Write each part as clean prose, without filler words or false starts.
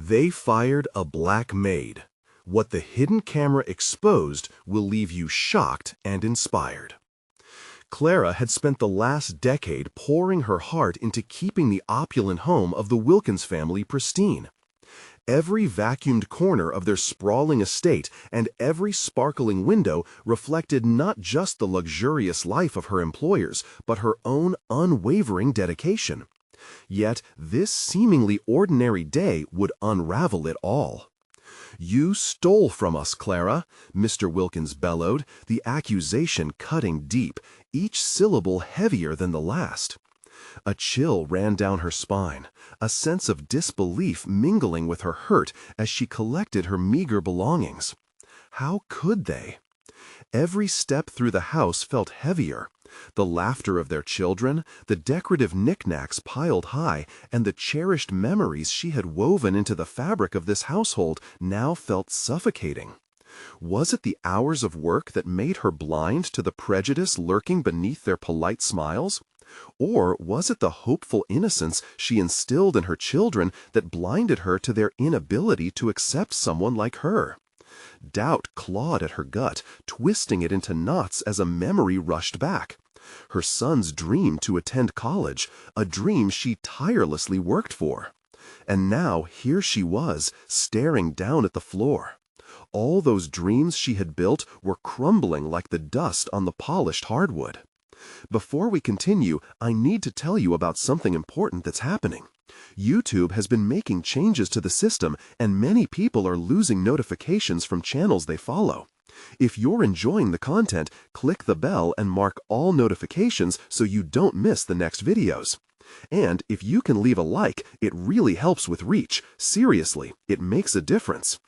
They fired a black maid. What the hidden camera exposed will leave you shocked and inspired. Clara had spent the last decade pouring her heart into keeping the opulent home of the Wilkins family pristine. Every vacuumed corner of their sprawling estate and every sparkling window reflected not just the luxurious life of her employers, but her own unwavering dedication. Yet this seemingly ordinary day would unravel it all. "You stole from us, Clara," Mr. Wilkins bellowed, the accusation cutting deep, each syllable heavier than the last. A chill ran down her spine, a sense of disbelief mingling with her hurt as she collected her meager belongings. How could they? Every step through the house felt heavier. The laughter of their children, the decorative knickknacks piled high, and the cherished memories she had woven into the fabric of this household now felt suffocating. Was it the hours of work that made her blind to the prejudice lurking beneath their polite smiles? Or was it the hopeful innocence she instilled in her children that blinded her to their inability to accept someone like her? Doubt clawed at her gut, twisting it into knots as a memory rushed back. Her son's dream to attend college, a dream she tirelessly worked for. And now here she was, staring down at the floor. All those dreams she had built were crumbling like the dust on the polished hardwood. Before we continue, I need to tell you about something important that's happening. YouTube has been making changes to the system, and many people are losing notifications from channels they follow. If you're enjoying the content, click the bell and mark all notifications so you don't miss the next videos. And if you can leave a like, it really helps with reach. Seriously, it makes a difference.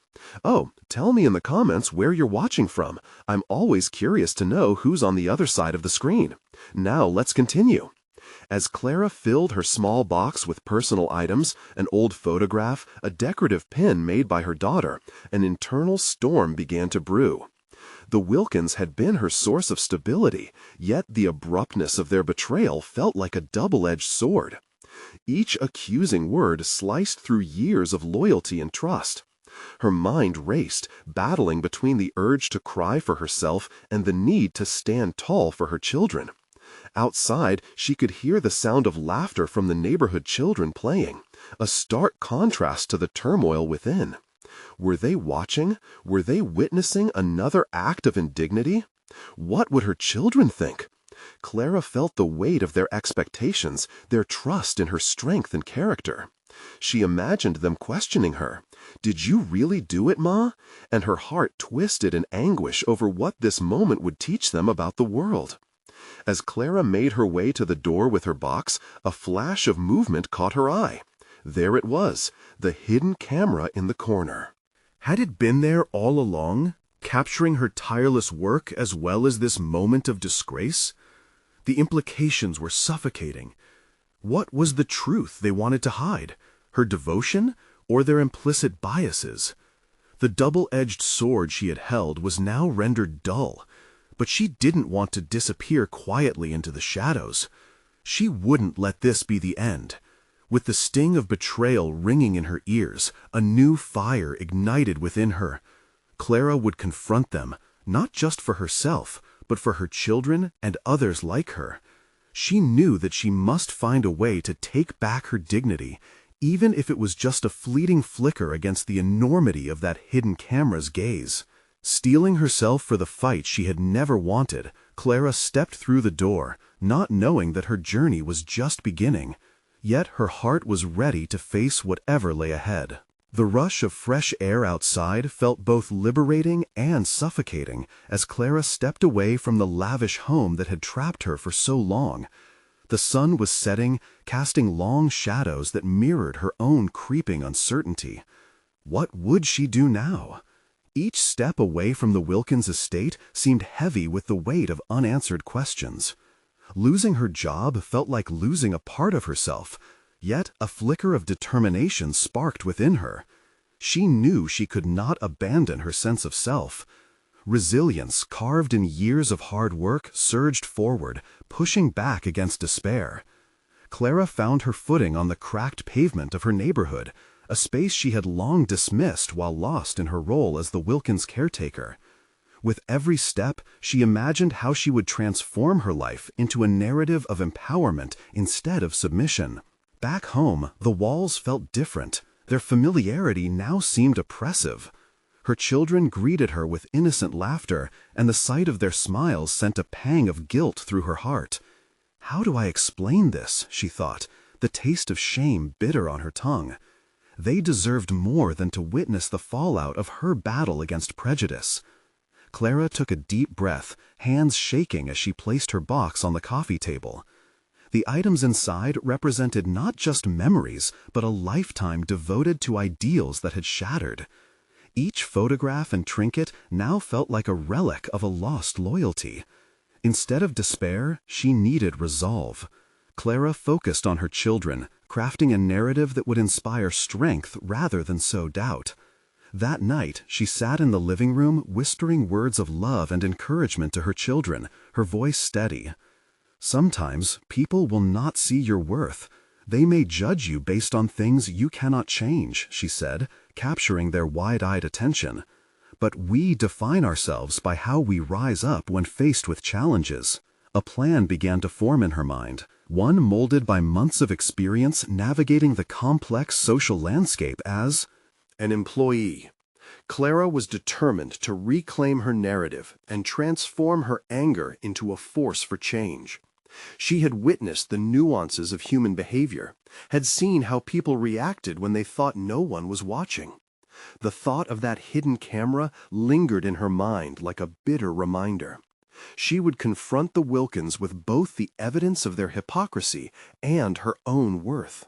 Oh, tell me in the comments where you're watching from. I'm always curious to know who's on the other side of the screen. Now let's continue. As Clara filled her small box with personal items, an old photograph, a decorative pin made by her daughter, an internal storm began to brew. The Wilkins had been her source of stability, yet the abruptness of their betrayal felt like a double-edged sword. Each accusing word sliced through years of loyalty and trust. Her mind raced, battling between the urge to cry for herself and the need to stand tall for her children. Outside, she could hear the sound of laughter from the neighborhood children playing, a stark contrast to the turmoil within. Were they watching? Were they witnessing another act of indignity? What would her children think? Clara felt the weight of their expectations, their trust in her strength and character. She imagined them questioning her. "Did you really do it, Ma?" And her heart twisted in anguish over what this moment would teach them about the world. As Clara made her way to the door with her box, a flash of movement caught her eye. There it was, the hidden camera in the corner. Had it been there all along, capturing her tireless work as well as this moment of disgrace? The implications were suffocating. What was the truth they wanted to hide? Her devotion or their implicit biases? The double-edged sword she had held was now rendered dull, but she didn't want to disappear quietly into the shadows. She wouldn't let this be the end. With the sting of betrayal ringing in her ears, a new fire ignited within her. Clara would confront them, not just for herself, but for her children and others like her. She knew that she must find a way to take back her dignity, even if it was just a fleeting flicker against the enormity of that hidden camera's gaze. Steeling herself for the fight she had never wanted, Clara stepped through the door, not knowing that her journey was just beginning. Yet her heart was ready to face whatever lay ahead. The rush of fresh air outside felt both liberating and suffocating as Clara stepped away from the lavish home that had trapped her for so long. The sun was setting, casting long shadows that mirrored her own creeping uncertainty. What would she do now? Each step away from the Wilkins estate seemed heavy with the weight of unanswered questions. Losing her job felt like losing a part of herself, yet a flicker of determination sparked within her. She knew she could not abandon her sense of self. Resilience, carved in years of hard work, surged forward, pushing back against despair. Clara found her footing on the cracked pavement of her neighborhood, a space she had long dismissed while lost in her role as the Wilkins caretaker. With every step, she imagined how she would transform her life into a narrative of empowerment instead of submission. Back home, the walls felt different. Their familiarity now seemed oppressive. Her children greeted her with innocent laughter, and the sight of their smiles sent a pang of guilt through her heart. How do I explain this, she thought, the taste of shame bitter on her tongue. They deserved more than to witness the fallout of her battle against prejudice. Clara took a deep breath, hands shaking as she placed her box on the coffee table. The items inside represented not just memories, but a lifetime devoted to ideals that had shattered. Each photograph and trinket now felt like a relic of a lost loyalty. Instead of despair, she needed resolve. Clara focused on her children, crafting a narrative that would inspire strength rather than sow doubt. That night, she sat in the living room whispering words of love and encouragement to her children, her voice steady. Sometimes, people will not see your worth. They may judge you based on things you cannot change, she said, capturing their wide-eyed attention. But we define ourselves by how we rise up when faced with challenges. A plan began to form in her mind, one molded by months of experience navigating the complex social landscape as an employee. Clara was determined to reclaim her narrative and transform her anger into a force for change. She had witnessed the nuances of human behavior, had seen how people reacted when they thought no one was watching. The thought of that hidden camera lingered in her mind like a bitter reminder. She would confront the Wilkins with both the evidence of their hypocrisy and her own worth.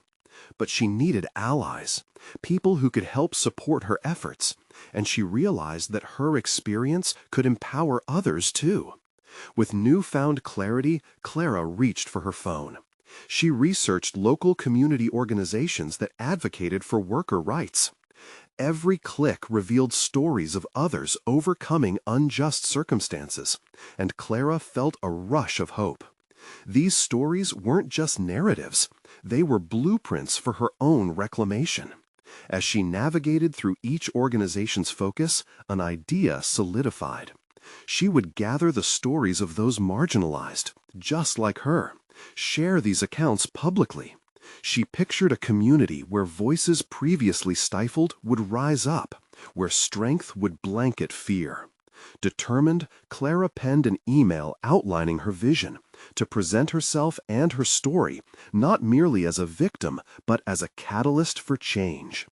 But she needed allies, people who could help support her efforts, and she realized that her experience could empower others too. With newfound clarity, Clara reached for her phone. She researched local community organizations that advocated for worker rights. Every click revealed stories of others overcoming unjust circumstances, and Clara felt a rush of hope. These stories weren't just narratives, they were blueprints for her own reclamation. As she navigated through each organization's focus, an idea solidified. She would gather the stories of those marginalized, just like her, share these accounts publicly. She pictured a community where voices previously stifled would rise up, where strength would blanket fear. Determined, Clara penned an email outlining her vision, to present herself and her story not merely as a victim, but as a catalyst for change.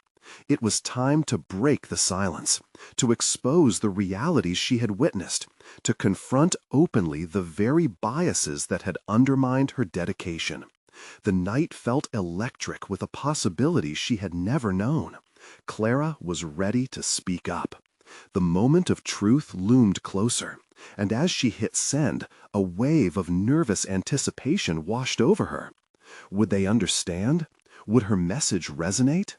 It was time to break the silence, to expose the realities she had witnessed, to confront openly the very biases that had undermined her dedication. The night felt electric with a possibility she had never known. Clara was ready to speak up. The moment of truth loomed closer, and as she hit send, a wave of nervous anticipation washed over her. Would they understand? Would her message resonate?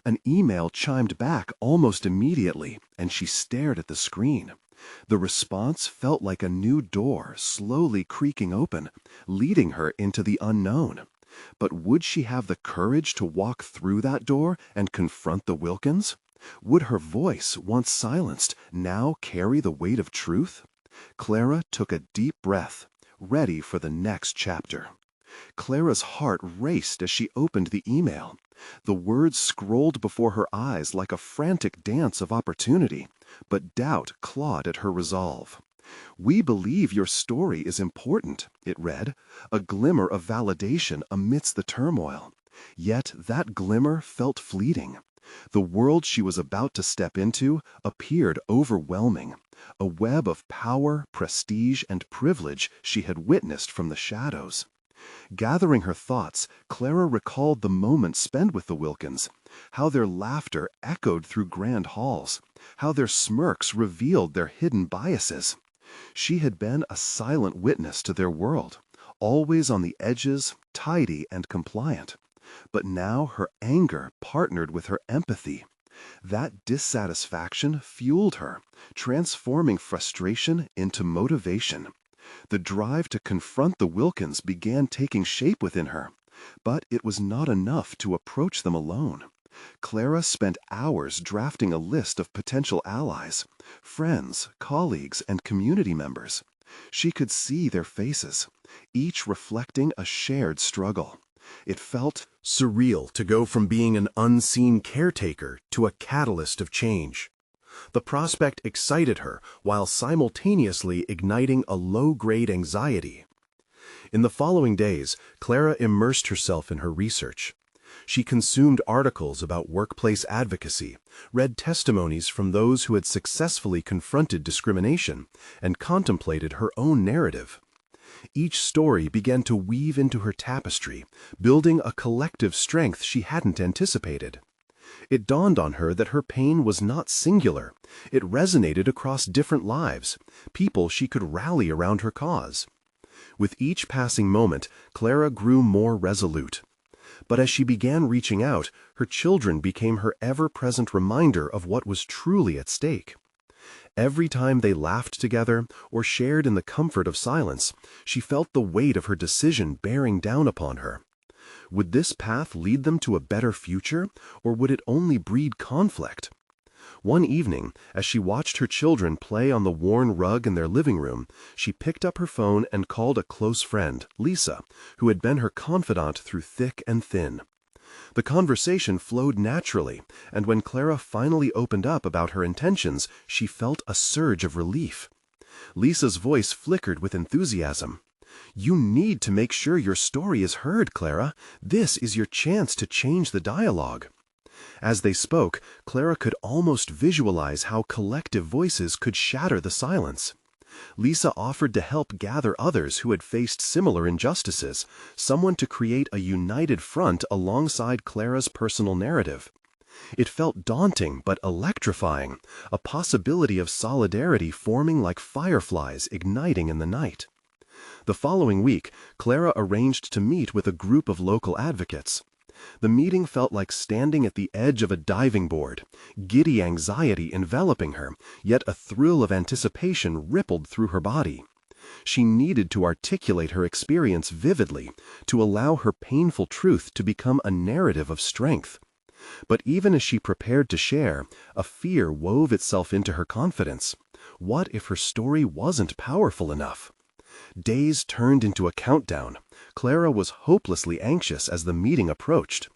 An email chimed back almost immediately, and she stared at the screen. The response felt like a new door slowly creaking open, leading her into the unknown. But would she have the courage to walk through that door and confront the Wilkins? Would her voice, once silenced, now carry the weight of truth? Clara took a deep breath, ready for the next chapter. Clara's heart raced as she opened the email. The words scrolled before her eyes like a frantic dance of opportunity, but doubt clawed at her resolve. "We believe your story is important," it read, a glimmer of validation amidst the turmoil. Yet that glimmer felt fleeting. The world she was about to step into appeared overwhelming, a web of power, prestige, and privilege she had witnessed from the shadows. Gathering her thoughts, Clara recalled the moments spent with the Wilkins, how their laughter echoed through grand halls, how their smirks revealed their hidden biases. She had been a silent witness to their world, always on the edges, tidy and compliant. But now her anger partnered with her empathy. That dissatisfaction fueled her, transforming frustration into motivation. The drive to confront the Wilkins began taking shape within her, but it was not enough to approach them alone. Clara spent hours drafting a list of potential allies, friends, colleagues, and community members. She could see their faces, each reflecting a shared struggle. It felt surreal to go from being an unseen caretaker to a catalyst of change. The prospect excited her while simultaneously igniting a low-grade anxiety. In the following days, Clara immersed herself in her research. She consumed articles about workplace advocacy, read testimonies from those who had successfully confronted discrimination, and contemplated her own narrative. Each story began to weave into her tapestry, building a collective strength she hadn't anticipated. It dawned on her that her pain was not singular. It resonated across different lives, people she could rally around her cause. With each passing moment, Clara grew more resolute. But as she began reaching out, her children became her ever-present reminder of what was truly at stake. Every time they laughed together or shared in the comfort of silence, she felt the weight of her decision bearing down upon her. Would this path lead them to a better future, or would it only breed conflict? One evening, as she watched her children play on the worn rug in their living room, she picked up her phone and called a close friend, Lisa, who had been her confidant through thick and thin. The conversation flowed naturally, and when Clara finally opened up about her intentions, she felt a surge of relief. Lisa's voice flickered with enthusiasm. "You need to make sure your story is heard, Clara. This is your chance to change the dialogue." As they spoke, Clara could almost visualize how collective voices could shatter the silence. Lisa offered to help gather others who had faced similar injustices, someone to create a united front alongside Clara's personal narrative. It felt daunting but electrifying, a possibility of solidarity forming like fireflies igniting in the night. The following week, Clara arranged to meet with a group of local advocates. The meeting felt like standing at the edge of a diving board, giddy anxiety enveloping her, yet a thrill of anticipation rippled through her body. She needed to articulate her experience vividly, to allow her painful truth to become a narrative of strength. But even as she prepared to share, a fear wove itself into her confidence. What if her story wasn't powerful enough? Days turned into a countdown. Clara was hopelessly anxious as the meeting approached.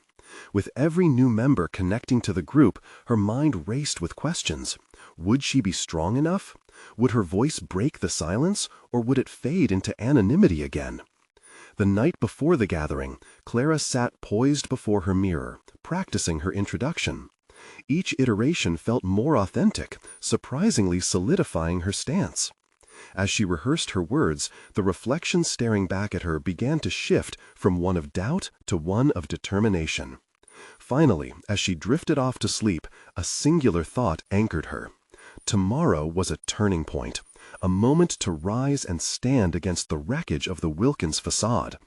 With every new member connecting to the group, her mind raced with questions. Would she be strong enough? Would her voice break the silence, or would it fade into anonymity again? The night before the gathering, Clara sat poised before her mirror, practicing her introduction. Each iteration felt more authentic, surprisingly solidifying her stance. As she rehearsed her words, the reflection staring back at her began to shift from one of doubt to one of determination. Finally, as she drifted off to sleep, a singular thought anchored her. Tomorrow was a turning point, a moment to rise and stand against the wreckage of the Wilkins facade.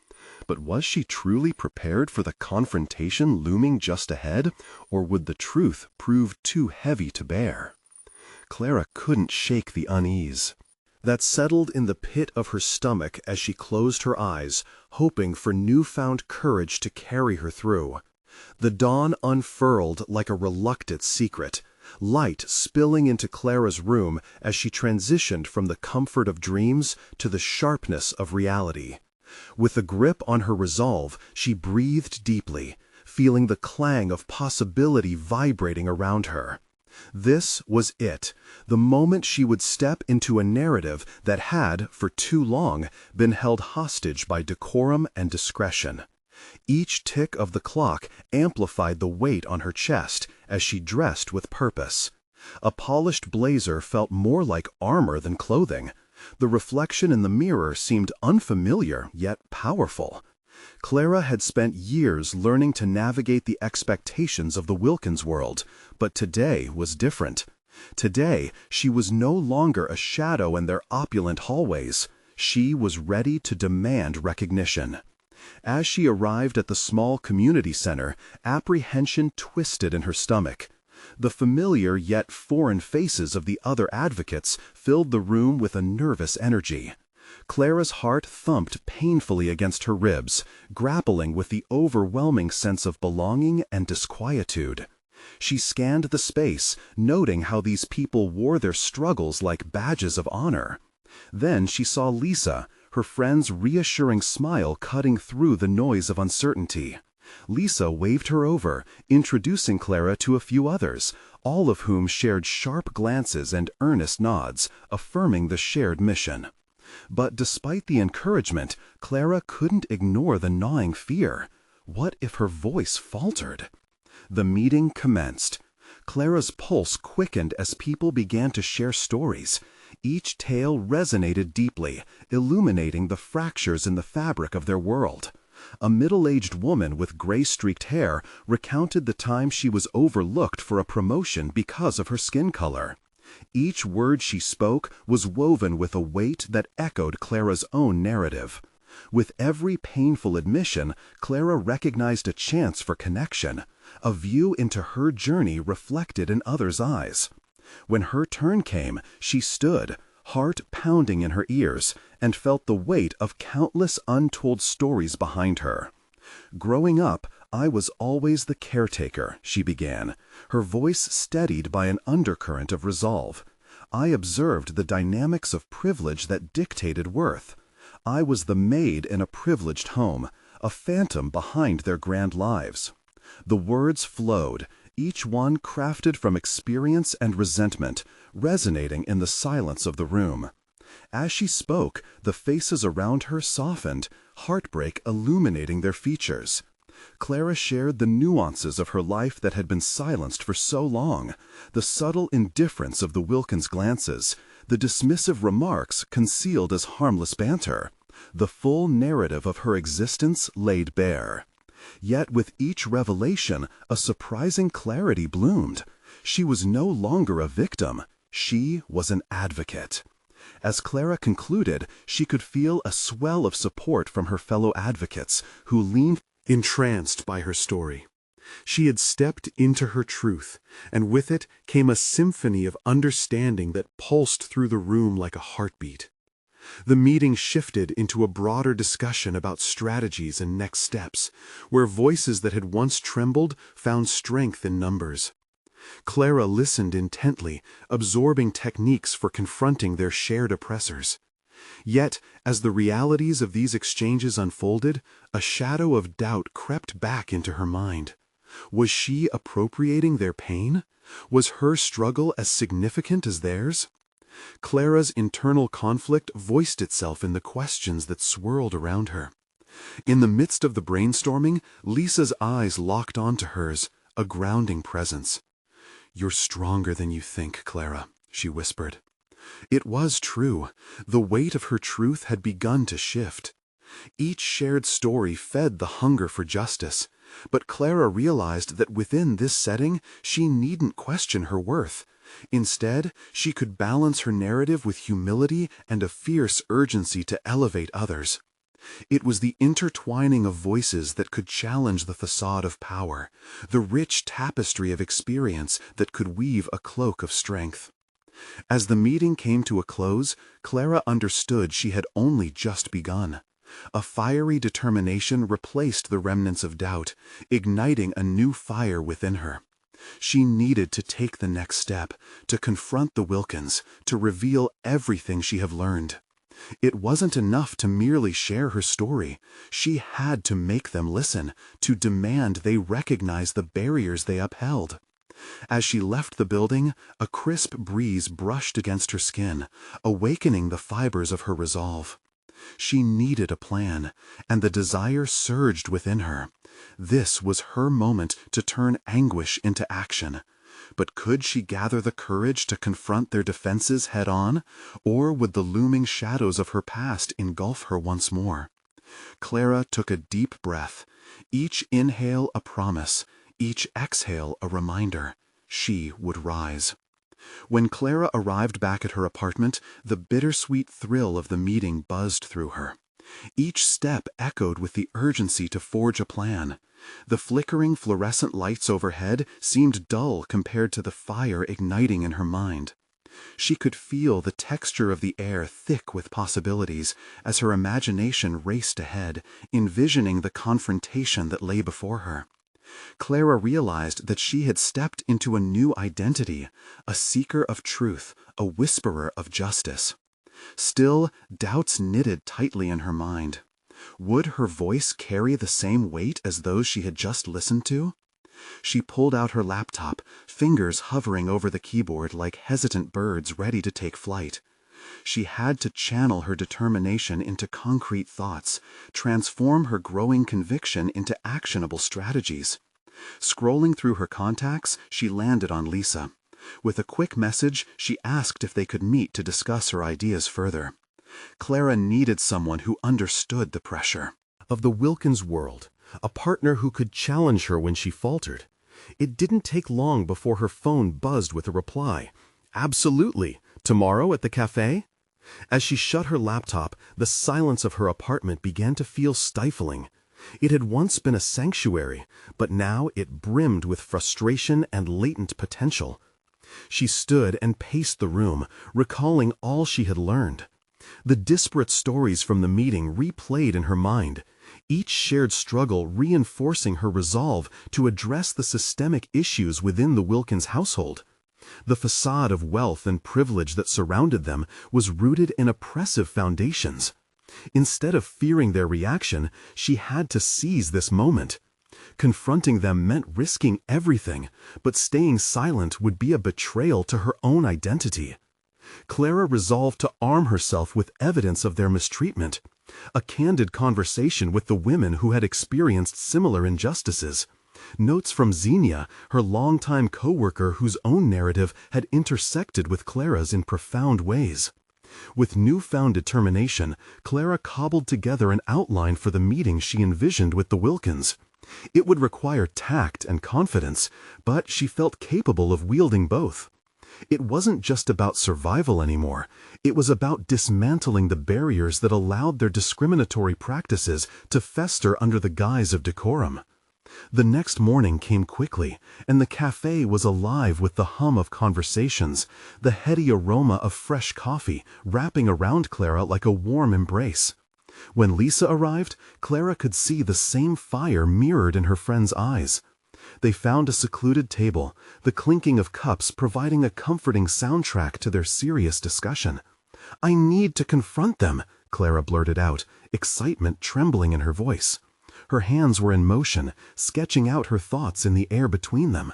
But was she truly prepared for the confrontation looming just ahead, or would the truth prove too heavy to bear? Clara couldn't shake the unease that settled in the pit of her stomach as she closed her eyes, hoping for newfound courage to carry her through. The dawn unfurled like a reluctant secret, light spilling into Clara's room as she transitioned from the comfort of dreams to the sharpness of reality. With a grip on her resolve, she breathed deeply, feeling the clang of possibility vibrating around her. This was it, the moment she would step into a narrative that had, for too long, been held hostage by decorum and discretion. Each tick of the clock amplified the weight on her chest as she dressed with purpose. A polished blazer felt more like armor than clothing. The reflection in the mirror seemed unfamiliar yet powerful. Clara had spent years learning to navigate the expectations of the Wilkins world, but today was different. Today, she was no longer a shadow in their opulent hallways. She was ready to demand recognition. As she arrived at the small community center, apprehension twisted in her stomach. The familiar yet foreign faces of the other advocates filled the room with a nervous energy. Clara's heart thumped painfully against her ribs, grappling with the overwhelming sense of belonging and disquietude. She scanned the space, noting how these people wore their struggles like badges of honor. Then she saw Lisa, her friend's reassuring smile cutting through the noise of uncertainty. Lisa waved her over, introducing Clara to a few others, all of whom shared sharp glances and earnest nods, affirming the shared mission. But despite the encouragement, Clara couldn't ignore the gnawing fear. What if her voice faltered? The meeting commenced. Clara's pulse quickened as people began to share stories. Each tale resonated deeply, illuminating the fractures in the fabric of their world. A middle-aged woman with gray-streaked hair recounted the time she was overlooked for a promotion because of her skin color. Each word she spoke was woven with a weight that echoed Clara's own narrative. With every painful admission, Clara recognized a chance for connection, a view into her journey reflected in others' eyes. When her turn came, she stood, heart pounding in her ears, and felt the weight of countless untold stories behind her. Growing up, I was always the caretaker, she began, her voice steadied by an undercurrent of resolve. I observed the dynamics of privilege that dictated worth. I was the maid in a privileged home, a phantom behind their grand lives. The words flowed, each one crafted from experience and resentment, resonating in the silence of the room. As she spoke, the faces around her softened, heartbreak illuminating their features. Clara shared the nuances of her life that had been silenced for so long, the subtle indifference of the Wilkins glances, the dismissive remarks concealed as harmless banter. The full narrative of her existence laid bare. Yet with each revelation, a surprising clarity bloomed. She was no longer a victim. She was an advocate. As Clara concluded, she could feel a swell of support from her fellow advocates, who leaned entranced by her story. She had stepped into her truth, and with it came a symphony of understanding that pulsed through the room like a heartbeat. The meeting shifted into a broader discussion about strategies and next steps, where voices that had once trembled found strength in numbers. Clara listened intently, absorbing techniques for confronting their shared oppressors. Yet, as the realities of these exchanges unfolded, a shadow of doubt crept back into her mind. Was she appropriating their pain? Was her struggle as significant as theirs? Clara's internal conflict voiced itself in the questions that swirled around her. In the midst of the brainstorming, Lisa's eyes locked onto hers, a grounding presence. "You're stronger than you think, Clara," she whispered. It was true. The weight of her truth had begun to shift. Each shared story fed the hunger for justice, but Clara realized that within this setting she needn't question her worth. Instead, she could balance her narrative with humility and a fierce urgency to elevate others. It was the intertwining of voices that could challenge the facade of power, the rich tapestry of experience that could weave a cloak of strength. As the meeting came to a close, Clara understood she had only just begun. A fiery determination replaced the remnants of doubt, igniting a new fire within her. She needed to take the next step, to confront the Wilkins, to reveal everything she had learned. It wasn't enough to merely share her story. She had to make them listen, to demand they recognize the barriers they upheld. As she left the building, a crisp breeze brushed against her skin, awakening the fibers of her resolve. She needed a plan, and the desire surged within her. This was her moment to turn anguish into action. But could she gather the courage to confront their defenses head-on, or would the looming shadows of her past engulf her once more? Clara took a deep breath, each inhale a promise, each exhale a reminder. She would rise. When Clara arrived back at her apartment, the bittersweet thrill of the meeting buzzed through her. Each step echoed with the urgency to forge a plan. The flickering fluorescent lights overhead seemed dull compared to the fire igniting in her mind. She could feel the texture of the air thick with possibilities as her imagination raced ahead, envisioning the confrontation that lay before her. Clara realized that she had stepped into a new identity, a seeker of truth, a whisperer of justice. Still, doubts knitted tightly in her mind. Would her voice carry the same weight as those she had just listened to? She pulled out her laptop, fingers hovering over the keyboard like hesitant birds ready to take flight. She had to channel her determination into concrete thoughts, transform her growing conviction into actionable strategies. Scrolling through her contacts, she landed on Lisa. With a quick message, she asked if they could meet to discuss her ideas further. Clara needed someone who understood the pressure Of the Wilkins world, a partner who could challenge her when she faltered. It didn't take long before her phone buzzed with a reply. Absolutely. Tomorrow at the cafe? As she shut her laptop, the silence of her apartment began to feel stifling. It had once been a sanctuary, but now it brimmed with frustration and latent potential. She stood and paced the room, recalling all she had learned. The disparate stories from the meeting replayed in her mind, each shared struggle reinforcing her resolve to address the systemic issues within the Wilkins household. The facade of wealth and privilege that surrounded them was rooted in oppressive foundations. Instead of fearing their reaction, she had to seize this moment. Confronting them meant risking everything, but staying silent would be a betrayal to her own identity. Clara resolved to arm herself with evidence of their mistreatment, a candid conversation with the women who had experienced similar injustices, notes from Xenia, her longtime co-worker whose own narrative had intersected with Clara's in profound ways. With newfound determination, Clara cobbled together an outline for the meeting she envisioned with the Wilkins. It would require tact and confidence, but she felt capable of wielding both. It wasn't just about survival anymore. It was about dismantling the barriers that allowed their discriminatory practices to fester under the guise of decorum. The next morning came quickly, and the cafe was alive with the hum of conversations, the heady aroma of fresh coffee wrapping around Clara like a warm embrace. When Lisa arrived, Clara could see the same fire mirrored in her friend's eyes. They found a secluded table, the clinking of cups providing a comforting soundtrack to their serious discussion. "I need to confront them," Clara blurted out, excitement trembling in her voice. Her hands were in motion, sketching out her thoughts in the air between them.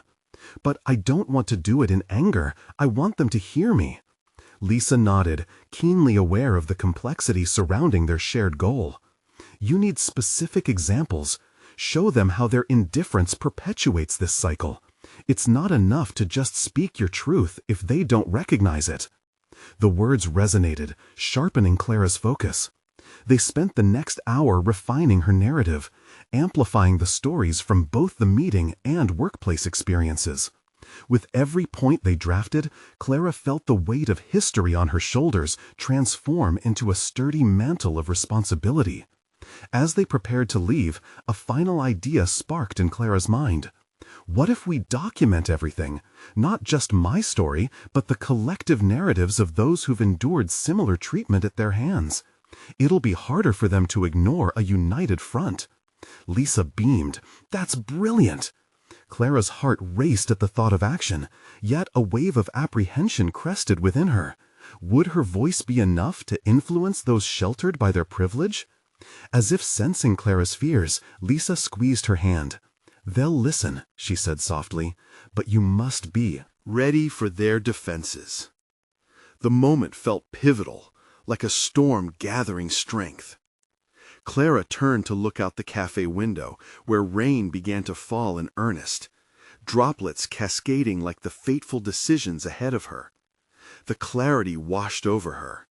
"But I don't want to do it in anger. I want them to hear me." Lisa nodded, keenly aware of the complexity surrounding their shared goal. "You need specific examples. Show them how their indifference perpetuates this cycle. It's not enough to just speak your truth if they don't recognize it." The words resonated, sharpening Clara's focus. They spent the next hour refining her narrative, amplifying the stories from both the meeting and workplace experiences. With every point they drafted, Clara felt the weight of history on her shoulders transform into a sturdy mantle of responsibility. As they prepared to leave, a final idea sparked in Clara's mind. What if we document everything? Not just my story, but the collective narratives of those who've endured similar treatment at their hands. It'll be harder for them to ignore a united front. Lisa beamed. "That's brilliant!" Clara's heart raced at the thought of action, yet a wave of apprehension crested within her. Would her voice be enough to influence those sheltered by their privilege? As if sensing Clara's fears, Lisa squeezed her hand. "They'll listen," she said softly, "but you must be ready for their defenses." The moment felt pivotal, like a storm gathering strength. Clara turned to look out the cafe window, where rain began to fall in earnest, droplets cascading like the fateful decisions ahead of her. The clarity washed over her.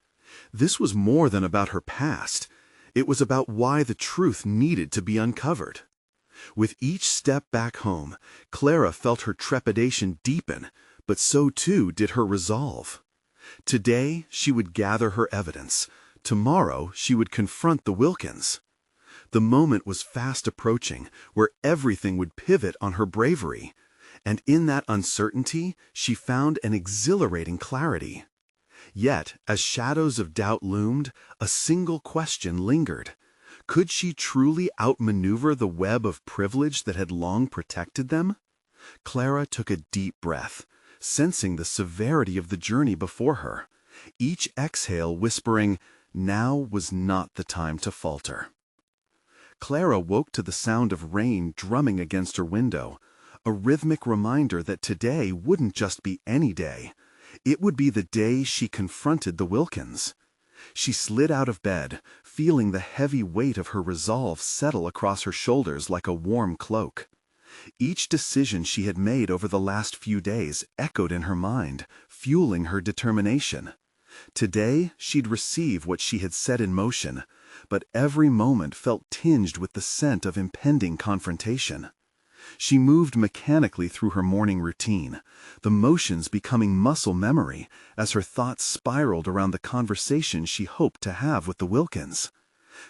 This was more than about her past. It was about why the truth needed to be uncovered. With each step back home, Clara felt her trepidation deepen, but so too did her resolve. Today, she would gather her evidence. Tomorrow, she would confront the Wilkins. The moment was fast approaching, where everything would pivot on her bravery. And in that uncertainty, she found an exhilarating clarity. Yet, as shadows of doubt loomed, a single question lingered. Could she truly outmaneuver the web of privilege that had long protected them? Clara took a deep breath, sensing the severity of the journey before her, each exhale whispering, now was not the time to falter. Clara woke to the sound of rain drumming against her window, a rhythmic reminder that today wouldn't just be any day. It would be the day she confronted the Wilkins. She slid out of bed, feeling the heavy weight of her resolve settle across her shoulders like a warm cloak. Each decision she had made over the last few days echoed in her mind, fueling her determination. Today, she'd receive what she had set in motion, but every moment felt tinged with the scent of impending confrontation. She moved mechanically through her morning routine, the motions becoming muscle memory as her thoughts spiraled around the conversation she hoped to have with the Wilkins.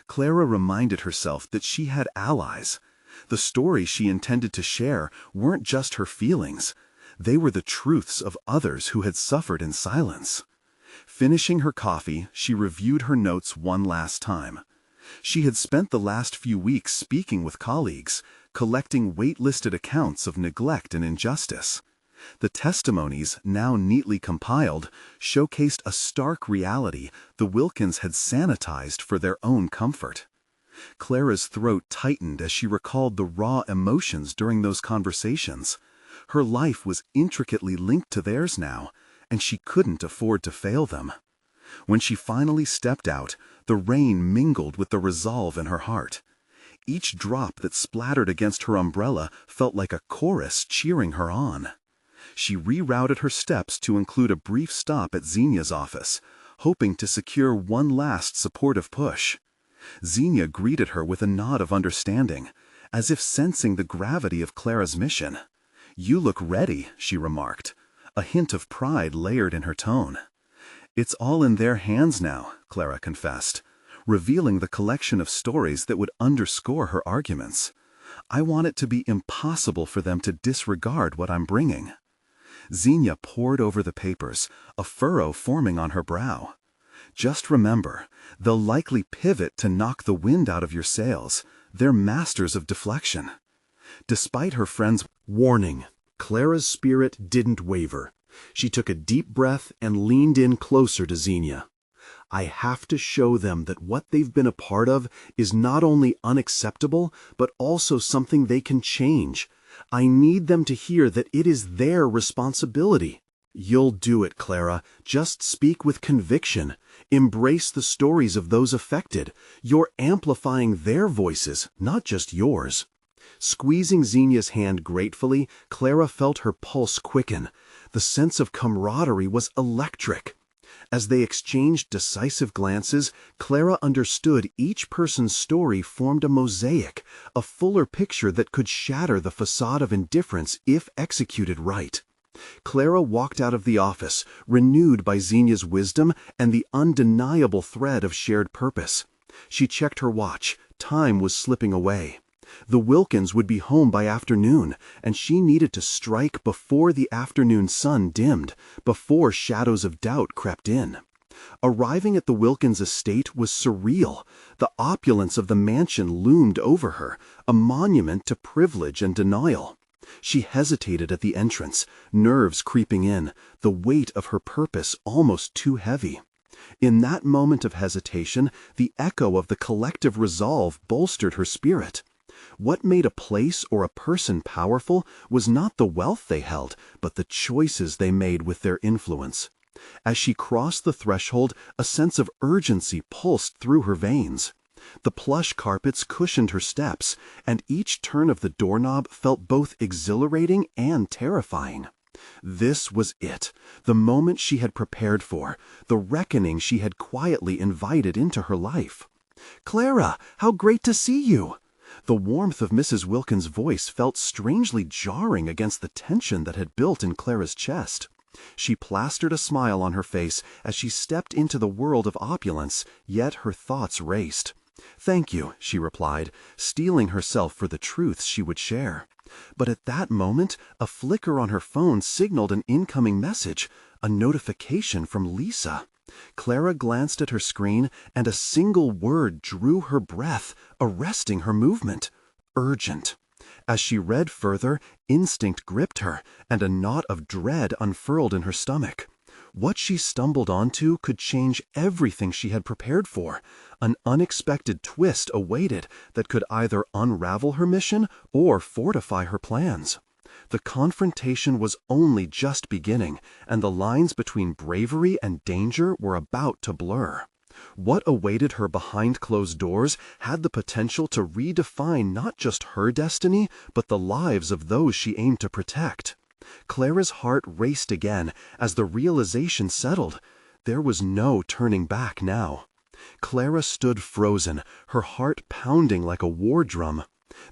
Clara reminded herself that she had allies. The stories she intended to share weren't just her feelings. They were the truths of others who had suffered in silence. Finishing her coffee, she reviewed her notes one last time. She had spent the last few weeks speaking with colleagues, collecting wait-listed accounts of neglect and injustice. The testimonies, now neatly compiled, showcased a stark reality the Wilkins had sanitized for their own comfort. Clara's throat tightened as she recalled the raw emotions during those conversations. Her life was intricately linked to theirs now, and she couldn't afford to fail them. When she finally stepped out, the rain mingled with the resolve in her heart. Each drop that splattered against her umbrella felt like a chorus cheering her on. She rerouted her steps to include a brief stop at Xenia's office, hoping to secure one last supportive push. Xenia greeted her with a nod of understanding, as if sensing the gravity of Clara's mission. "You look ready," she remarked, a hint of pride layered in her tone. "It's all in their hands now," Clara confessed, revealing the collection of stories that would underscore her arguments. "I want it to be impossible for them to disregard what I'm bringing." Xenia pored over the papers, a furrow forming on her brow. "Just remember, they'll likely pivot to knock the wind out of your sails. They're masters of deflection." Despite her friend's Warning. Clara's spirit didn't waver. She took a deep breath and leaned in closer to Xenia. I have to show them that what they've been a part of is not only unacceptable, but also something they can change. I need them to hear that it is their responsibility. You'll do it, Clara. Just speak with conviction. Embrace the stories of those affected. You're amplifying their voices, not just yours. Squeezing Xenia's hand gratefully, Clara felt her pulse quicken. The sense of camaraderie was electric. As they exchanged decisive glances, Clara understood each person's story formed a mosaic, a fuller picture that could shatter the facade of indifference if executed right. Clara walked out of the office, renewed by Xenia's wisdom and the undeniable thread of shared purpose. She checked her watch. Time was slipping away. The Wilkins would be home by afternoon, and she needed to strike before the afternoon sun dimmed, before shadows of doubt crept in. Arriving at the Wilkins estate was surreal. The opulence of the mansion loomed over her, a monument to privilege and denial. She hesitated at the entrance, nerves creeping in, the weight of her purpose almost too heavy. In that moment of hesitation, the echo of the collective resolve bolstered her spirit. What made a place or a person powerful was not the wealth they held, but the choices they made with their influence. As she crossed the threshold, a sense of urgency pulsed through her veins. The plush carpets cushioned her steps, and each turn of the doorknob felt both exhilarating and terrifying. This was it, the moment she had prepared for, the reckoning she had quietly invited into her life. "Clara, how great to see you!" The warmth of Mrs. Wilkins' voice felt strangely jarring against the tension that had built in Clara's chest. She plastered a smile on her face as she stepped into the world of opulence, yet her thoughts raced. "Thank you," she replied, steeling herself for the truths she would share. But at that moment, a flicker on her phone signaled an incoming message, a notification from Lisa. Clara glanced at her screen, and a single word drew her breath, arresting her movement. Urgent. As she read further, instinct gripped her, and a knot of dread unfurled in her stomach. What she stumbled onto could change everything she had prepared for. An unexpected twist awaited that could either unravel her mission or fortify her plans. The confrontation was only just beginning, and the lines between bravery and danger were about to blur. What awaited her behind closed doors had the potential to redefine not just her destiny, but the lives of those she aimed to protect. Clara's heart raced again as the realization settled. There was no turning back now. Clara stood frozen, her heart pounding like a war drum.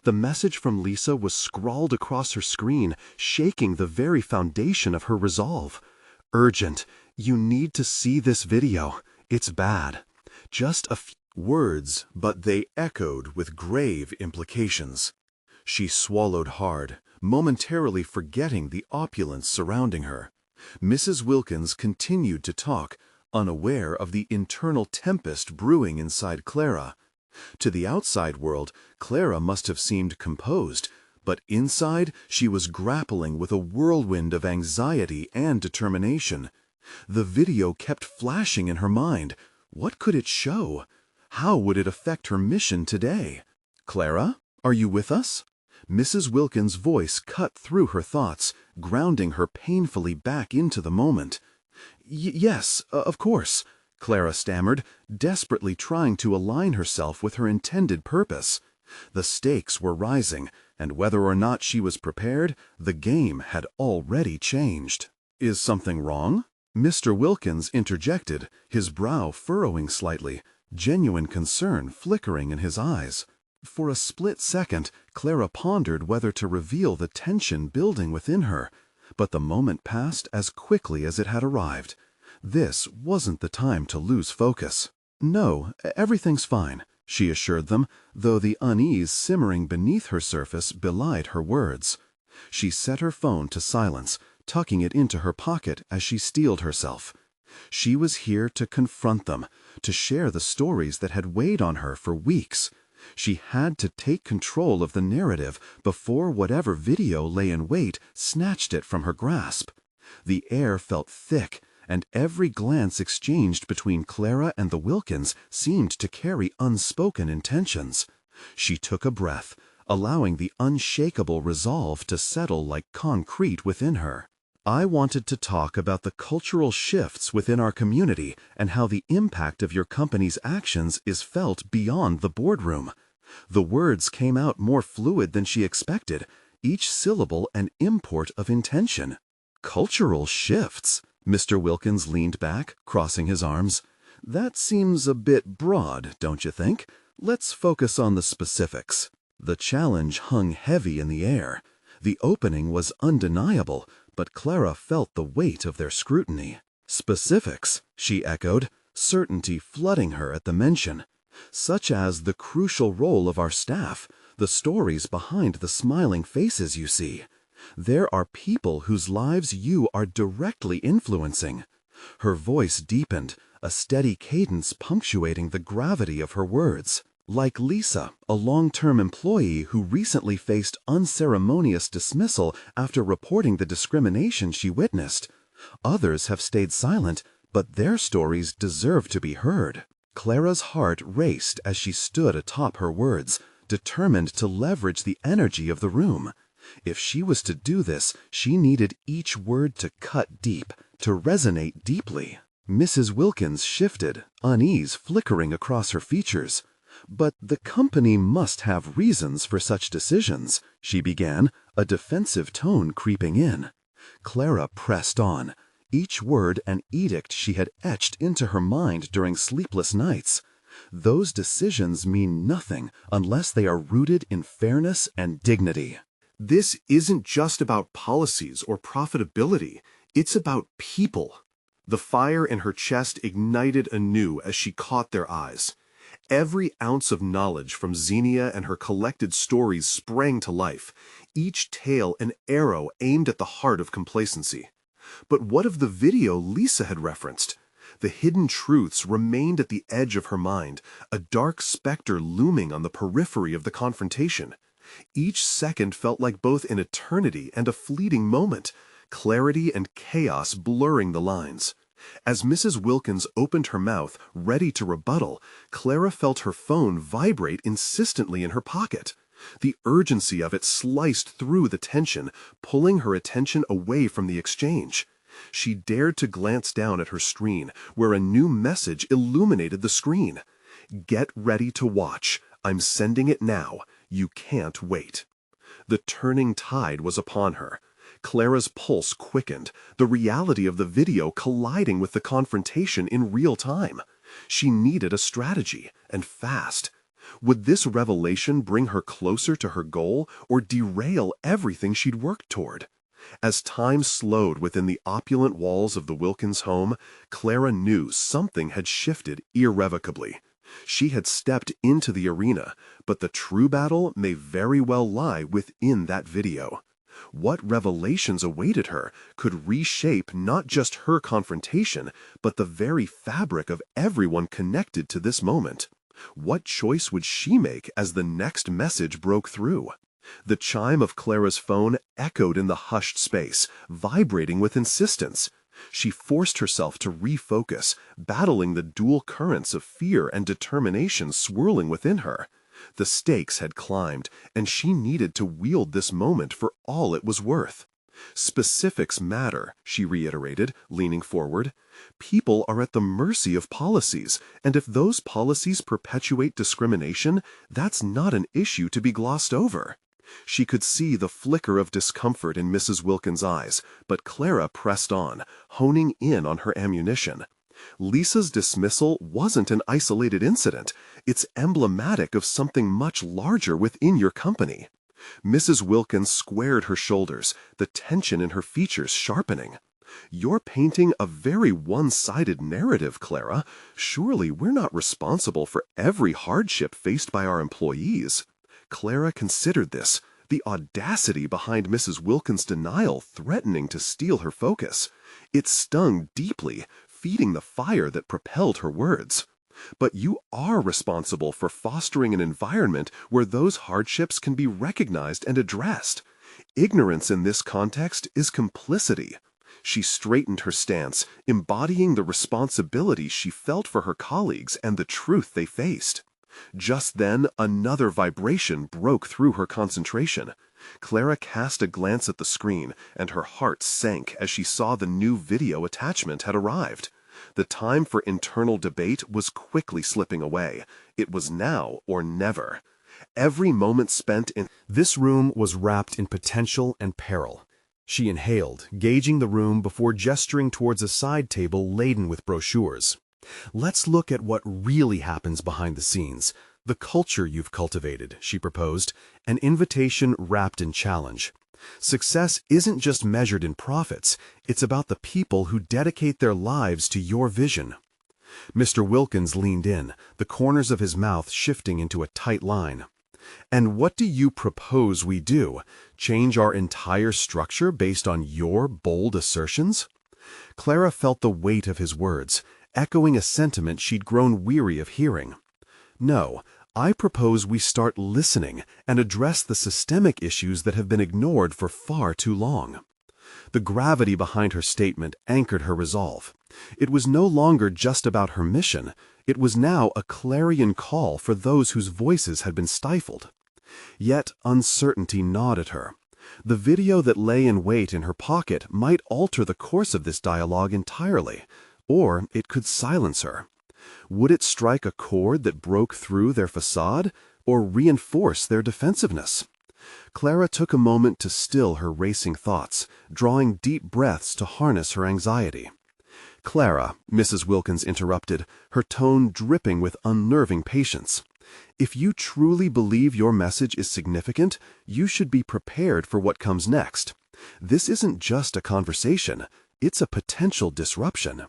The message from Lisa was scrawled across her screen, shaking the very foundation of her resolve. Urgent. You need to see this video. It's bad. Just a few Words, but they echoed with grave implications. She swallowed hard, momentarily forgetting the opulence surrounding her. Mrs. Wilkins continued to talk, unaware of the internal tempest brewing inside Clara. To the outside world, Clara must have seemed composed, but inside she was grappling with a whirlwind of anxiety and determination. The video kept flashing in her mind. What could it show? How would it affect her mission today? "Clara, are you with us?" Mrs. Wilkins' voice cut through her thoughts, grounding her painfully back into the moment. Yes, of course," Clara stammered, desperately trying to align herself with her intended purpose. The stakes were rising, and whether or not she was prepared, the game had already changed. "Is something wrong?" Mr. Wilkins interjected, his brow furrowing slightly, genuine concern flickering in his eyes. For a split second, Clara pondered whether to reveal the tension building within her, but the moment passed as quickly as it had arrived. This wasn't the time to lose focus. "No, everything's fine," she assured them, though the unease simmering beneath her surface belied her words. She set her phone to silence, tucking it into her pocket as she steeled herself. She was here to confront them, to share the stories that had weighed on her for weeks. She had to take control of the narrative before whatever video lay in wait snatched it from her grasp. The air felt thick, and every glance exchanged between Clara and the Wilkins seemed to carry unspoken intentions. She took a breath, allowing the unshakable resolve to settle like concrete within her. "I wanted to talk about the cultural shifts within our community and how the impact of your company's actions is felt beyond the boardroom." The words came out more fluid than she expected, each syllable an import of intention. "Cultural shifts?" Mr. Wilkins leaned back, crossing his arms. "That seems a bit broad, don't you think? Let's focus on the specifics." The challenge hung heavy in the air. The opening was undeniable, but Clara felt the weight of their scrutiny. "Specifics," she echoed, certainty flooding her at the mention. "Such as the crucial role of our staff, the stories behind the smiling faces you see. There are people whose lives you are directly influencing." Her voice deepened, a steady cadence punctuating the gravity of her words. "Like Lisa, a long-term employee who recently faced unceremonious dismissal after reporting the discrimination she witnessed. Others have stayed silent, but their stories deserve to be heard." Clara's heart raced as she stood atop her words, determined to leverage the energy of the room. If she was to do this, she needed each word to cut deep, to resonate deeply. Mrs. Wilkins shifted, unease flickering across her features. "But the company must have reasons for such decisions," she began, a defensive tone creeping in. Clara pressed on, each word an edict she had etched into her mind during sleepless nights. Those decisions mean nothing unless they are rooted in fairness and dignity. "This isn't just about policies or profitability. It's about people." The fire in her chest ignited anew as she caught their eyes. Every ounce of knowledge from Xenia and her collected stories sprang to life, each tale an arrow aimed at the heart of complacency. But what of the video Lisa had referenced? The hidden truths remained at the edge of her mind, a dark specter looming on the periphery of the confrontation. Each second felt like both an eternity and a fleeting moment, clarity and chaos blurring the lines. As Mrs. Wilkins opened her mouth, ready to rebuttal, Clara felt her phone vibrate insistently in her pocket. The urgency of it sliced through the tension, pulling her attention away from the exchange. She dared to glance down at her screen, where a new message illuminated the screen. "Get ready to watch. I'm sending it now. You can't wait." The turning tide was upon her. Clara's pulse quickened, the reality of the video colliding with the confrontation in real time. She needed a strategy, and fast. Would this revelation bring her closer to her goal or derail everything she'd worked toward? As time slowed within the opulent walls of the Wilkins home, Clara knew something had shifted irrevocably. She had stepped into the arena, but the true battle may very well lie within that video. What revelations awaited her could reshape not just her confrontation, but the very fabric of everyone connected to this moment. What choice would she make as the next message broke through? The chime of Clara's phone echoed in the hushed space, vibrating with insistence. She forced herself to refocus, battling the dual currents of fear and determination swirling within her. The stakes had climbed, and she needed to wield this moment for all it was worth. "Specifics matter," she reiterated, leaning forward. "People are at the mercy of policies, and if those policies perpetuate discrimination, that's not an issue to be glossed over." She could see the flicker of discomfort in Mrs. Wilkins' eyes, but Clara pressed on, honing in on her ammunition. Lisa's dismissal wasn't an isolated incident. It's emblematic of something much larger within your company. Mrs. Wilkins squared her shoulders, the tension in her features sharpening. "You're painting a very one-sided narrative, Clara. Surely we're not responsible for every hardship faced by our employees." Clara considered this, the audacity behind Mrs. Wilkins' denial threatening to steal her focus. It stung deeply, feeding the fire that propelled her words. "But you are responsible for fostering an environment where those hardships can be recognized and addressed. Ignorance in this context is complicity." She straightened her stance, embodying the responsibility she felt for her colleagues and the truth they faced. Just then, another vibration broke through her concentration. Clara cast a glance at the screen, and her heart sank as she saw the new video attachment had arrived. The time for internal debate was quickly slipping away. It was now or never. Every moment spent in this room was wrapped in potential and peril. She inhaled, gauging the room before gesturing towards a side table laden with brochures. "Let's look at what really happens behind the scenes, the culture you've cultivated," she proposed, an invitation wrapped in challenge. Success isn't just measured in profits, it's about the people who dedicate their lives to your vision. Mr. Wilkins leaned in, the corners of his mouth shifting into a tight line. "And what do you propose we do? Change our entire structure based on your bold assertions?" Clara felt the weight of his words, echoing a sentiment she'd grown weary of hearing. "No, I propose we start listening and address the systemic issues that have been ignored for far too long." The gravity behind her statement anchored her resolve. It was no longer just about her mission. It was now a clarion call for those whose voices had been stifled. Yet uncertainty gnawed at her. The video that lay in wait in her pocket might alter the course of this dialogue entirely, or it could silence her. Would it strike a chord that broke through their facade, or reinforce their defensiveness? Clara took a moment to still her racing thoughts, drawing deep breaths to harness her anxiety. "Clara," Mrs. Wilkins interrupted, her tone dripping with unnerving patience, "if you truly believe your message is significant, you should be prepared for what comes next. This isn't just a conversation, it's a potential disruption."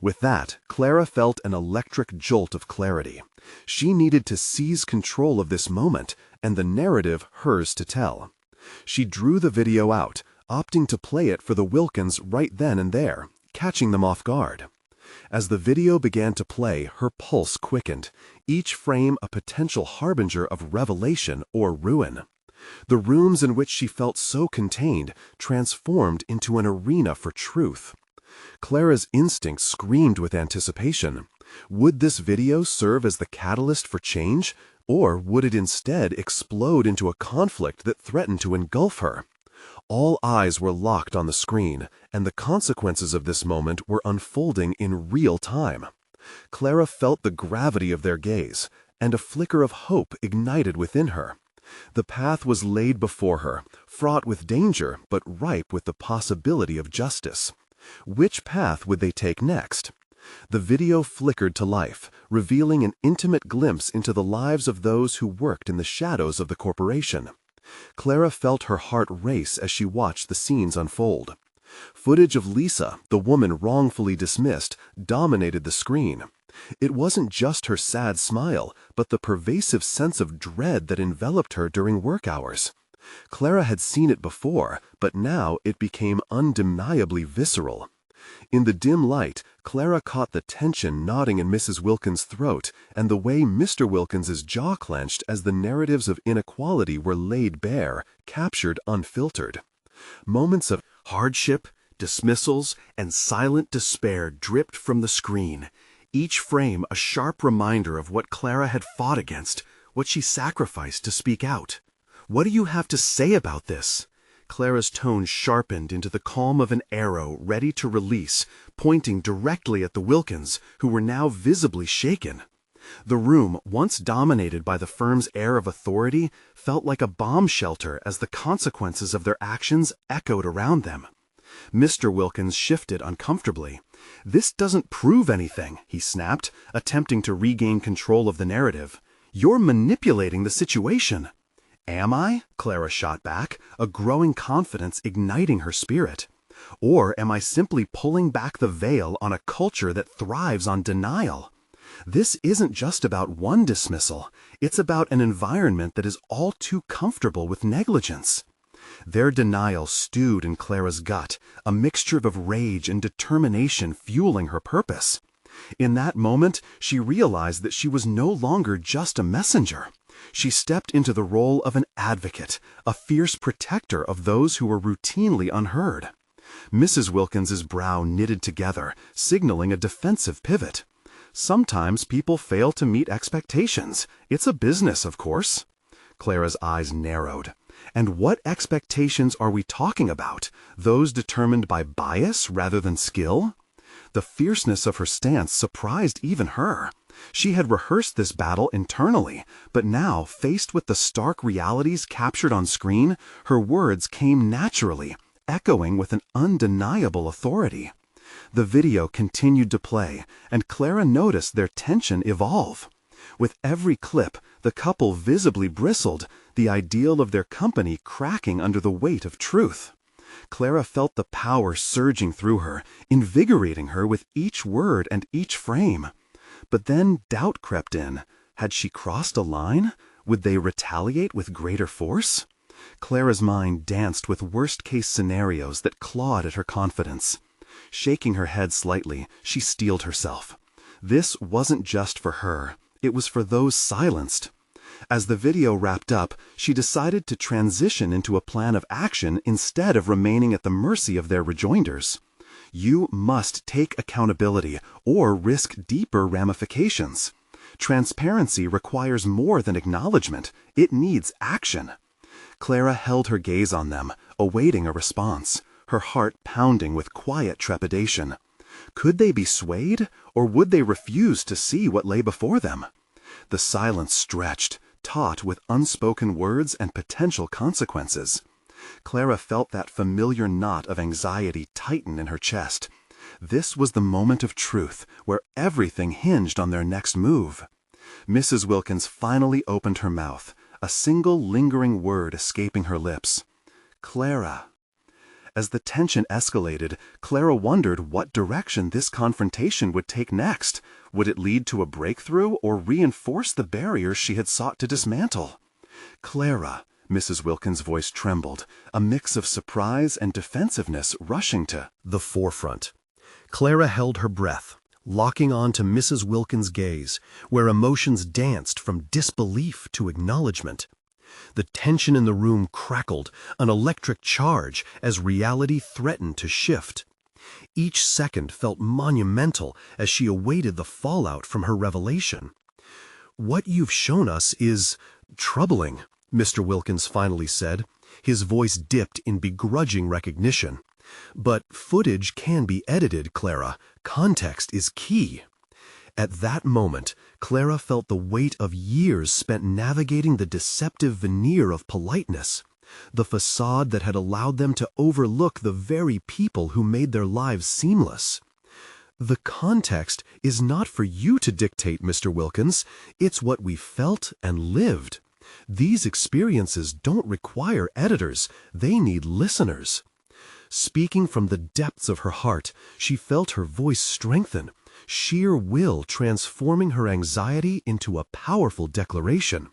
With that, Clara felt an electric jolt of clarity. She needed to seize control of this moment, and the narrative hers to tell. She drew the video out, opting to play it for the Wilkins right then and there, catching them off guard. As the video began to play, her pulse quickened, each frame a potential harbinger of revelation or ruin. The rooms in which she felt so contained transformed into an arena for truth. Clara's instinct screamed with anticipation. Would this video serve as the catalyst for change, or would it instead explode into a conflict that threatened to engulf her? All eyes were locked on the screen, and the consequences of this moment were unfolding in real time. Clara felt the gravity of their gaze, and a flicker of hope ignited within her. The path was laid before her, fraught with danger but ripe with the possibility of justice. Which path would they take next? The video flickered to life, revealing an intimate glimpse into the lives of those who worked in the shadows of the corporation. Clara felt her heart race as she watched the scenes unfold. Footage of Lisa, the woman wrongfully dismissed, dominated the screen. It wasn't just her sad smile, but the pervasive sense of dread that enveloped her during work hours. Clara had seen it before, but now it became undeniably visceral. In the dim light, Clara caught the tension knotting in Mrs. Wilkins' throat and the way Mr. Wilkins's jaw clenched as the narratives of inequality were laid bare, captured unfiltered. Moments of hardship, dismissals, and silent despair dripped from the screen, each frame a sharp reminder of what Clara had fought against, what she sacrificed to speak out. "What do you have to say about this?" Clara's tone sharpened into the calm of an arrow ready to release, pointing directly at the Wilkins, who were now visibly shaken. The room, once dominated by the firm's air of authority, felt like a bomb shelter as the consequences of their actions echoed around them. Mr. Wilkins shifted uncomfortably. "This doesn't prove anything," he snapped, attempting to regain control of the narrative. "You're manipulating the situation." "Am I?" Clara shot back, a growing confidence igniting her spirit. "Or am I simply pulling back the veil on a culture that thrives on denial? This isn't just about one dismissal, it's about an environment that is all too comfortable with negligence." Their denial stewed in Clara's gut, a mixture of rage and determination fueling her purpose. In that moment, she realized that she was no longer just a messenger. She stepped into the role of an advocate, a fierce protector of those who were routinely unheard. Mrs. Wilkins's brow knitted together, signaling a defensive pivot. "Sometimes people fail to meet expectations. It's a business, of course." Clara's eyes narrowed. "And what expectations are we talking about? Those determined by bias rather than skill?" The fierceness of her stance surprised even her. She had rehearsed this battle internally, but now, faced with the stark realities captured on screen, her words came naturally, echoing with an undeniable authority. The video continued to play, and Clara noticed their tension evolve. With every clip, the couple visibly bristled, the ideal of their company cracking under the weight of truth. Clara felt the power surging through her, invigorating her with each word and each frame. But then doubt crept in. Had she crossed a line? Would they retaliate with greater force? Clara's mind danced with worst-case scenarios that clawed at her confidence. Shaking her head slightly, she steeled herself. This wasn't just for her. It was for those silenced. As the video wrapped up, she decided to transition into a plan of action instead of remaining at the mercy of their rejoinders. You must take accountability or risk deeper ramifications. Transparency requires more than acknowledgement. It needs action. Clara held her gaze on them, awaiting a response, her heart pounding with quiet trepidation. Could they be swayed, or would they refuse to see what lay before them? The silence stretched, taut with unspoken words and potential consequences. Clara felt that familiar knot of anxiety tighten in her chest. This was the moment of truth, where everything hinged on their next move. Mrs. Wilkins finally opened her mouth, a single lingering word escaping her lips. "Clara." As the tension escalated, Clara wondered what direction this confrontation would take next. Would it lead to a breakthrough or reinforce the barriers she had sought to dismantle? "Clara," Mrs. Wilkins' voice trembled, a mix of surprise and defensiveness rushing to the forefront. Clara held her breath, locking on to Mrs. Wilkins' gaze, where emotions danced from disbelief to acknowledgement. The tension in the room crackled, an electric charge, as reality threatened to shift. Each second felt monumental as she awaited the fallout from her revelation. "What you've shown us is troubling," Mr. Wilkins finally said, his voice dipped in begrudging recognition. "But footage can be edited, Clara. Context is key." At that moment, Clara felt the weight of years spent navigating the deceptive veneer of politeness, the facade that had allowed them to overlook the very people who made their lives seamless. "The context is not for you to dictate, Mr. Wilkins. It's what we felt and lived. These experiences don't require editors. They need listeners." Speaking from the depths of her heart, she felt her voice strengthen, sheer will transforming her anxiety into a powerful declaration.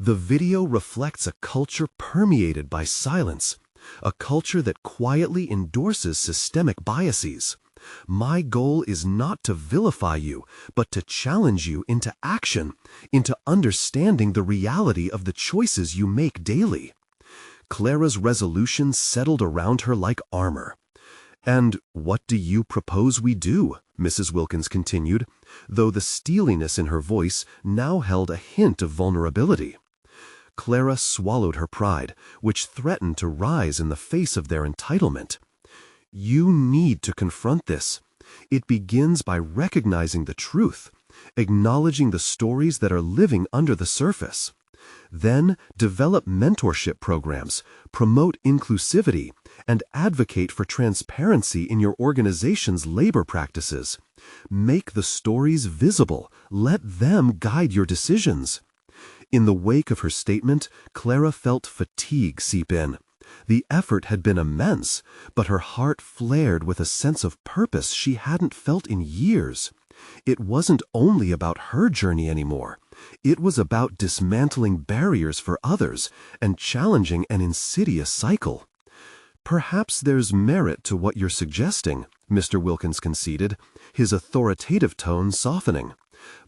The video reflects a culture permeated by silence, a culture that quietly endorses systemic biases. "My goal is not to vilify you, but to challenge you into action, into understanding the reality of the choices you make daily." Clara's resolution settled around her like armor. "And what do you propose we do?" Mrs. Wilkins continued, though the steeliness in her voice now held a hint of vulnerability. Clara swallowed her pride, which threatened to rise in the face of their entitlement. "You need to confront this. It begins by recognizing the truth, acknowledging the stories that are living under the surface. Then develop mentorship programs, promote inclusivity, and advocate for transparency in your organization's labor practices. Make the stories visible. Let them guide your decisions." In the wake of her statement, Clara felt fatigue seep in. The effort had been immense, but her heart flared with a sense of purpose she hadn't felt in years. It wasn't only about her journey anymore. It was about dismantling barriers for others and challenging an insidious cycle. "Perhaps there's merit to what you're suggesting," Mr. Wilkins conceded, his authoritative tone softening.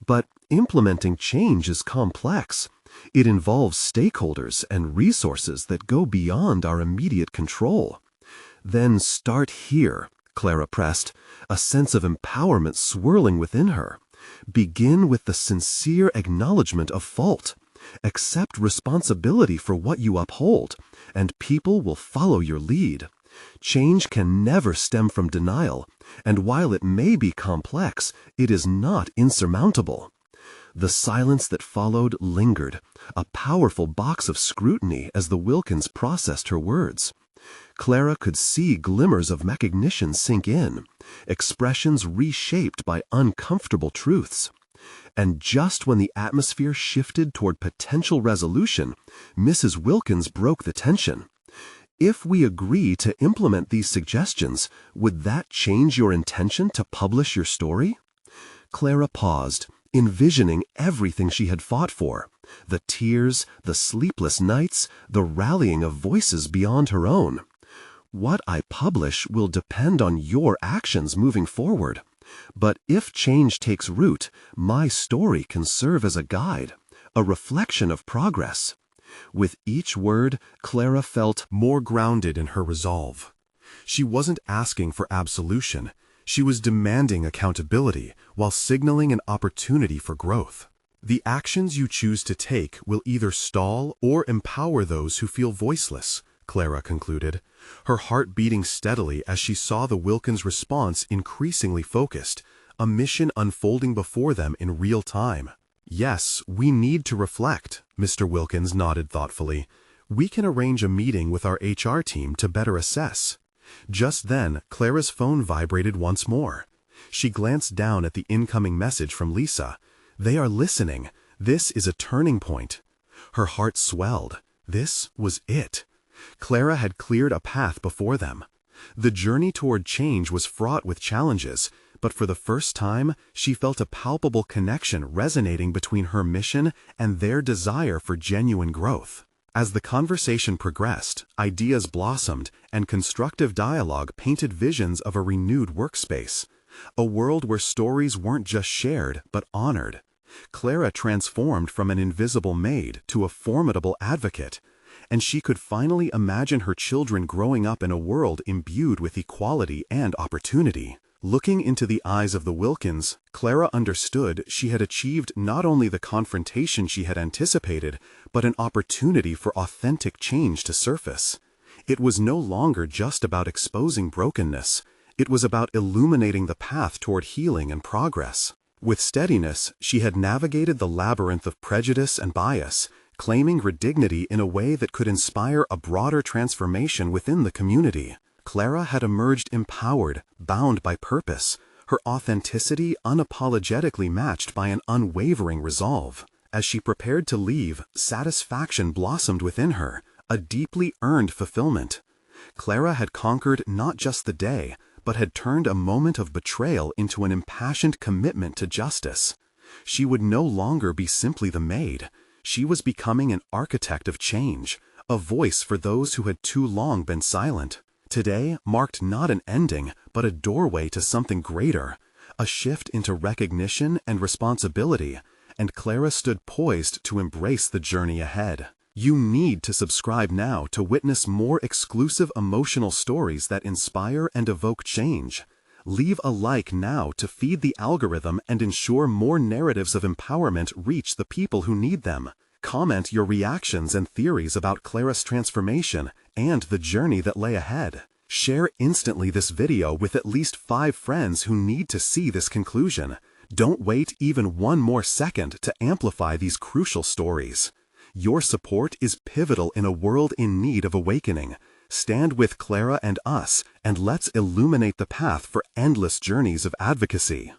"But implementing change is complex. It involves stakeholders and resources that go beyond our immediate control." "Then start here," Clara pressed, a sense of empowerment swirling within her. "Begin with the sincere acknowledgement of fault. Accept responsibility for what you uphold, and people will follow your lead. Change can never stem from denial, and while it may be complex, it is not insurmountable." The silence that followed lingered, a powerful box of scrutiny as the Wilkins processed her words. Clara could see glimmers of recognition sink in, expressions reshaped by uncomfortable truths. And just when the atmosphere shifted toward potential resolution, Mrs. Wilkins broke the tension. "If we agree to implement these suggestions, would that change your intention to publish your story?" Clara paused, envisioning everything she had fought for: the tears, the sleepless nights, the rallying of voices beyond her own. "What I publish will depend on your actions moving forward. But if change takes root, my story can serve as a guide, a reflection of progress." With each word, Clara felt more grounded in her resolve. She wasn't asking for absolution. She was demanding accountability while signaling an opportunity for growth. "The actions you choose to take will either stall or empower those who feel voiceless," Clara concluded, her heart beating steadily as she saw the Wilkins response increasingly focused, a mission unfolding before them in real time. "Yes, we need to reflect," Mr. Wilkins nodded thoughtfully. "We can arrange a meeting with our HR team to better assess." Just then, Clara's phone vibrated once more. She glanced down at the incoming message from Lisa. "They are listening. This is a turning point." Her heart swelled. This was it. Clara had cleared a path before them. The journey toward change was fraught with challenges, but for the first time, she felt a palpable connection resonating between her mission and their desire for genuine growth. As the conversation progressed, ideas blossomed, and constructive dialogue painted visions of a renewed workspace. A world where stories weren't just shared, but honored. Clara transformed from an invisible maid to a formidable advocate, and she could finally imagine her children growing up in a world imbued with equality and opportunity. Looking into the eyes of the Wilkins, Clara understood she had achieved not only the confrontation she had anticipated, but an opportunity for authentic change to surface. It was no longer just about exposing brokenness. It was about illuminating the path toward healing and progress. With steadiness, she had navigated the labyrinth of prejudice and bias, claiming her dignity in a way that could inspire a broader transformation within the community. Clara had emerged empowered, bound by purpose, her authenticity unapologetically matched by an unwavering resolve. As she prepared to leave, satisfaction blossomed within her, a deeply earned fulfillment. Clara had conquered not just the day, but had turned a moment of betrayal into an impassioned commitment to justice. She would no longer be simply the maid. She was becoming an architect of change, a voice for those who had too long been silent. Today marked not an ending, but a doorway to something greater, a shift into recognition and responsibility, and Clara stood poised to embrace the journey ahead. You need to subscribe now to witness more exclusive emotional stories that inspire and evoke change. Leave a like now to feed the algorithm and ensure more narratives of empowerment reach the people who need them. Comment your reactions and theories about Clara's transformation and the journey that lay ahead. Share instantly this video with at least 5 friends who need to see this conclusion. Don't wait even one more second to amplify these crucial stories. Your support is pivotal in a world in need of awakening. Stand with Clara and us, and let's illuminate the path for endless journeys of advocacy.